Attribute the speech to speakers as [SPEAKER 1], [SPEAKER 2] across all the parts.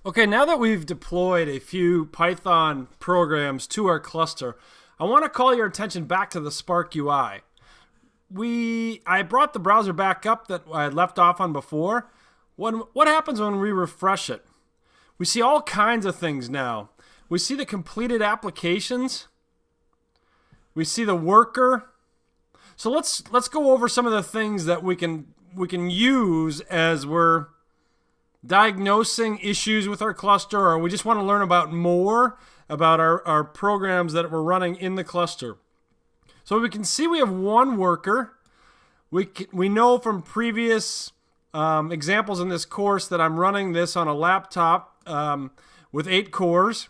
[SPEAKER 1] Okay, now that we've deployed a few Python programs to our cluster, I want to call your attention back to the Spark UI. I brought the browser back up that I had left off on before. What happens when we refresh it? We see all kinds of things now. We see the completed applications. We see the worker. So let's go over some of the things that we can use as we're diagnosing issues with our cluster, or we just want to learn about more about our programs that we're running in the cluster. So we can see we have one worker. We know from previous examples in this course that I'm running this on a laptop with 8 cores.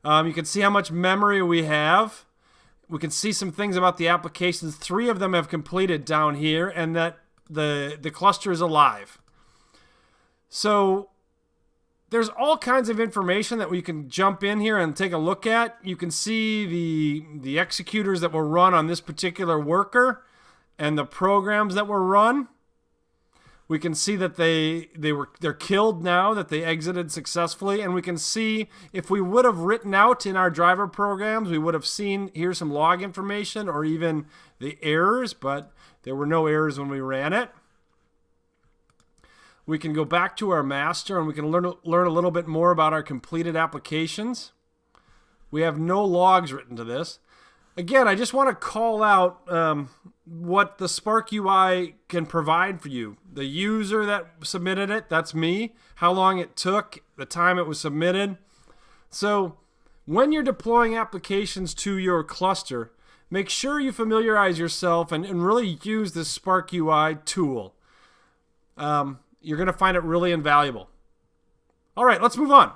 [SPEAKER 1] You can see how much memory we have. We can see some things about the applications. 3 of them have completed down here, and that the cluster is alive. So there's all kinds of information that we can jump in here and take a look at. You can see the executors that were run on this particular worker and the programs that were run. We can see that they're killed now, that they exited successfully, and we can see if we would have written out in our driver programs, we would have seen here's some log information or even the errors, but there were no errors when we ran it. We can go back to our master and we can learn a little bit more about our completed applications. We have no logs written to this. Again, I just want to call out what the Spark UI can provide for you. The user that submitted it, that's me. How long it took, the time it was submitted. So when you're deploying applications to your cluster, make sure you familiarize yourself and really use this Spark UI tool. You're going to find it really invaluable. All right, let's move on.